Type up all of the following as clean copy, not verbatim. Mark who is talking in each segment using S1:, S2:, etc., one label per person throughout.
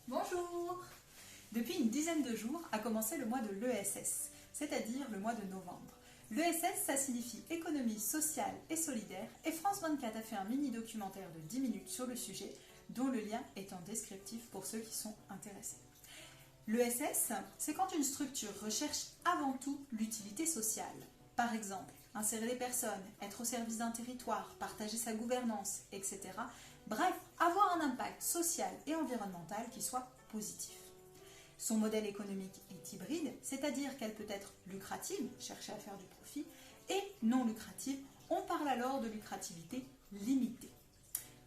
S1: Bonjour! Depuis une dizaine de jours a commencé le mois de l'ESS, c'est-à-dire le mois de novembre. L'ESS, ça signifie économie sociale et solidaire, et France 24 a fait un mini-documentaire de 10 minutes sur le sujet, dont le lien est en descriptif pour ceux qui sont intéressés. L'ESS, c'est quand une structure recherche avant tout l'utilité sociale. Par exemple, insérer les personnes, être au service d'un territoire, partager sa gouvernance, etc. Bref, avoir un impact social et environnemental qui soit positif. Son modèle économique est hybride, c'est-à-dire qu'elle peut être lucrative, chercher à faire du profit, et non lucrative, on parle alors de lucrativité limitée.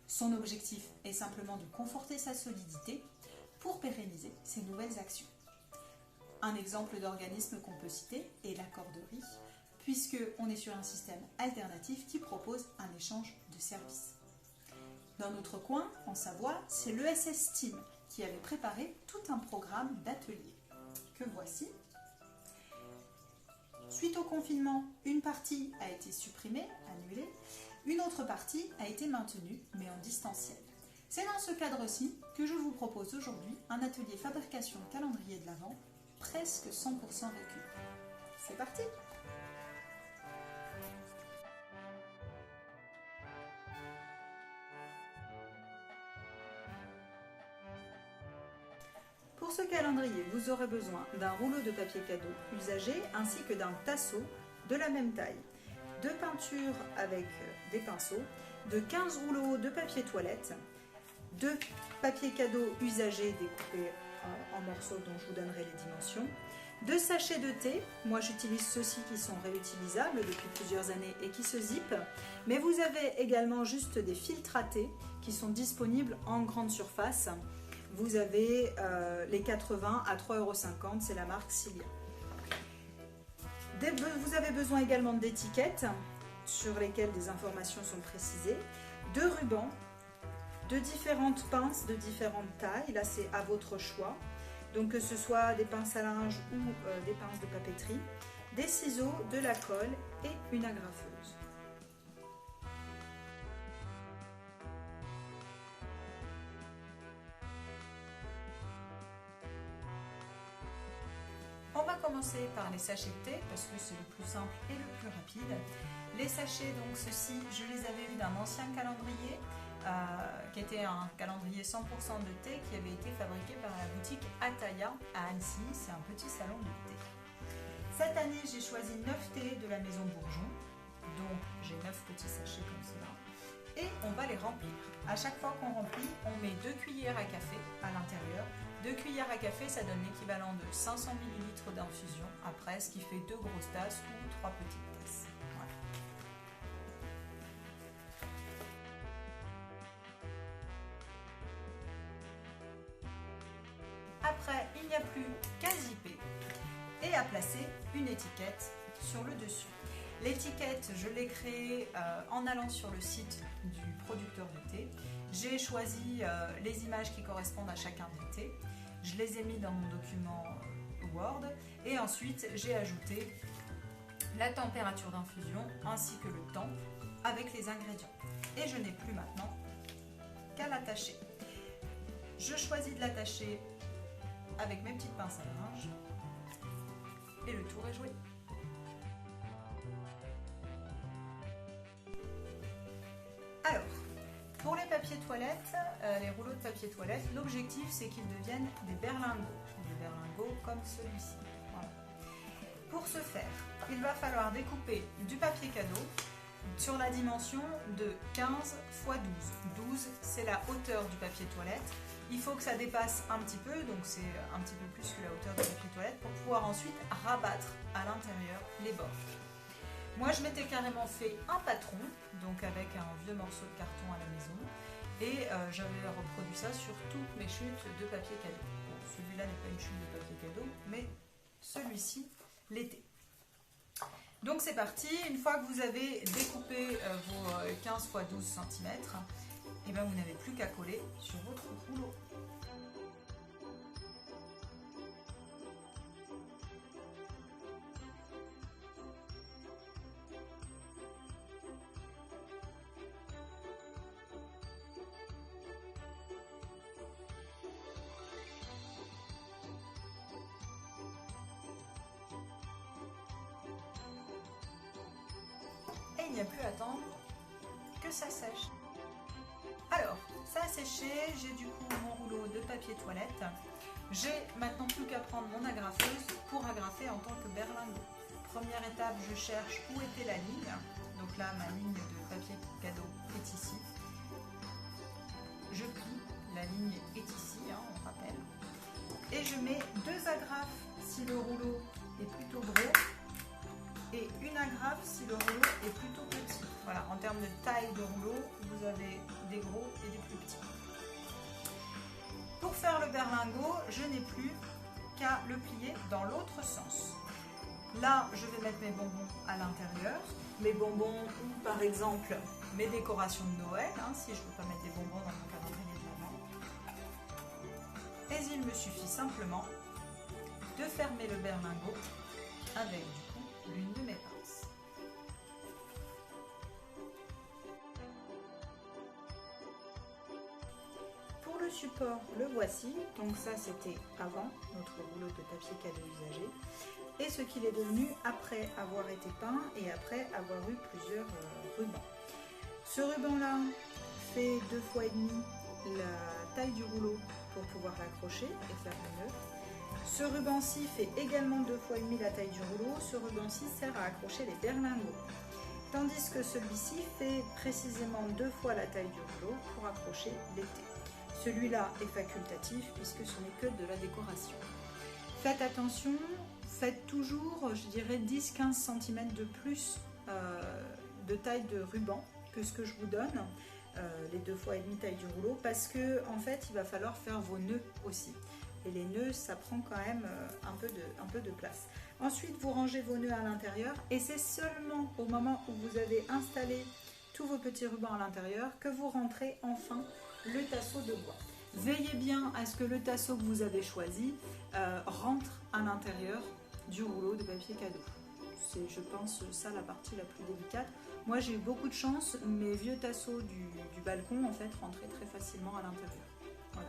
S1: Son objectif est simplement de conforter sa solidité pour pérenniser ses nouvelles actions. Un exemple d'organisme qu'on peut citer est l'accorderie, puisqu'on est sur un système alternatif qui propose un échange de services. Dans notre coin, en Savoie, c'est l'ESS Team qui avait préparé tout un programme d'ateliers, que voici. Suite au confinement, une partie a été supprimée, annulée, une autre partie a été maintenue, mais en distanciel. C'est dans ce cadre-ci que je vous propose aujourd'hui un atelier fabrication de calendrier de l'Avent, presque 100% récup. C'est parti! Pour ce calendrier, vous aurez besoin d'un rouleau de papier cadeau usagé ainsi que d'un tasseau de la même taille, de peinture avec des pinceaux, de 15 rouleaux de papier toilette, de papier cadeau usagé découpé en morceaux dont je vous donnerai les dimensions, de sachets de thé, moi j'utilise ceux-ci qui sont réutilisables depuis plusieurs années et qui se zippent, mais vous avez également juste des filtres à thé qui sont disponibles en grande surface. Vous avez les 80 à 3,50 €, c'est la marque Cilia. Vous avez besoin également d'étiquettes sur lesquelles des informations sont précisées, de rubans, de différentes pinces de différentes tailles, là c'est à votre choix, donc que ce soit des pinces à linge ou des pinces de papeterie, des ciseaux, de la colle et une agrafeuse. On va commencer par les sachets de thé parce que c'est le plus simple et le plus rapide. Les sachets, donc ceux-ci, je les avais eus d'un ancien calendrier qui était un calendrier 100% de thé qui avait été fabriqué par la boutique Ataya à Annecy. C'est un petit salon de thé. Cette année, j'ai choisi 9 thés de la maison Bourgeon. Donc j'ai 9 petits sachets comme cela. Et on va les remplir. À chaque fois qu'on remplit, on met 2 cuillères à café à l'intérieur. 2 cuillères à café, ça donne l'équivalent de 500 ml d'infusion après, ce qui fait 2 grosses tasses ou 3 petites tasses. Voilà. Après, il n'y a plus qu'à zipper et à placer une étiquette sur le dessus. L'étiquette, je l'ai créée en allant sur le site du producteur de thé. J'ai choisi les images qui correspondent à chacun des thés. Je les ai mis dans mon document Word et ensuite j'ai ajouté la température d'infusion ainsi que le temps avec les ingrédients. Et je n'ai plus maintenant qu'à l'attacher. Je choisis de l'attacher avec mes petites pinces à linge et le tour est joué. Alors, pour les papiers toilettes, les rouleaux de papier toilette, l'objectif c'est qu'ils deviennent des berlingots comme celui-ci. Voilà. Pour ce faire, il va falloir découper du papier cadeau sur la dimension de 15 x 12. 12, c'est la hauteur du papier toilette. Il faut que ça dépasse un petit peu, donc c'est un petit peu plus que la hauteur du papier toilette, pour pouvoir ensuite rabattre à l'intérieur les bords. Moi, je m'étais carrément fait un patron, donc avec un vieux morceau de carton à la maison, et j'avais reproduit ça sur toutes mes chutes de papier cadeau. Bon, celui-là n'est pas une chute de papier cadeau, mais celui-ci l'était. Donc c'est parti, une fois que vous avez découpé vos 15 x 12 cm, et ben vous n'avez plus qu'à coller sur votre rouleau. il n'y a plus à attendre que ça sèche. Alors, ça a séché, j'ai du coup mon rouleau de papier toilette. J'ai maintenant plus qu'à prendre mon agrafeuse pour agrafer en tant que berlingot. Première étape, je cherche où était la ligne. Donc là, ma ligne de papier cadeau est ici. Je plie, la ligne est ici, on rappelle. Et je mets 2 agrafes si le rouleau est plutôt gros et une agrafe si le rouleau est plutôt petit. Voilà, en termes de taille de rouleau, vous avez des gros et des plus petits. Pour faire le berlingot, je n'ai plus qu'à le plier dans l'autre sens. Là, je vais mettre mes bonbons à l'intérieur. Mes bonbons ou par exemple mes décorations de Noël, si je ne veux pas mettre des bonbons dans mon calendrier de l'Avent. Et il me suffit simplement de fermer le berlingot avec du coup l'une de mes pinces. Pour le support, le voici. Donc ça, c'était avant notre rouleau de papier cadeau usagé. Et ce qu'il est devenu après avoir été peint et après avoir eu plusieurs rubans. Ce ruban-là fait 2 fois et demi la taille du rouleau pour pouvoir l'accrocher et faire le nœud. Ce ruban-ci fait également 2 fois et demi la taille du rouleau. Ce ruban-ci sert à accrocher les berlingots. Tandis que celui-ci fait précisément 2 fois la taille du rouleau pour accrocher l'été. Celui-là est facultatif puisque ce n'est que de la décoration. Faites attention, faites toujours, je dirais, 10-15 cm de plus de taille de ruban que ce que je vous donne, les 2 fois et demi taille du rouleau, parce que en fait, il va falloir faire vos nœuds aussi. Et les nœuds, ça prend quand même un peu de place. Ensuite, vous rangez vos nœuds à l'intérieur et c'est seulement au moment où vous avez installé tous vos petits rubans à l'intérieur que vous rentrez enfin le tasseau de bois. Veillez bien à ce que le tasseau que vous avez choisi rentre à l'intérieur du rouleau de papier cadeau. C'est, je pense, ça la partie la plus délicate. Moi, j'ai eu beaucoup de chance. Mes vieux tasseaux du balcon, en fait, rentraient très facilement à l'intérieur. Voilà.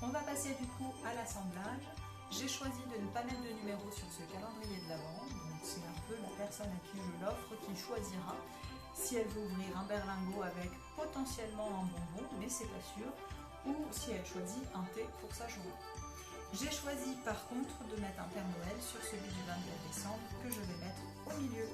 S1: On va passer du coup à l'assemblage. J'ai choisi de ne pas mettre de numéro sur ce calendrier de l'Avent, donc c'est un peu la personne à qui je l'offre qui choisira si elle veut ouvrir un berlingot avec potentiellement un bonbon, mais c'est pas sûr, ou si elle choisit un thé pour sa journée. J'ai choisi par contre de mettre un Père Noël sur celui du 24 décembre que je vais mettre au milieu.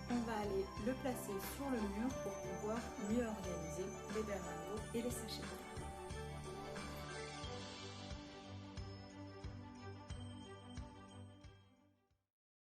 S1: On va aller le placer sur le mur pour pouvoir mieux organiser les berlingots et les sachets.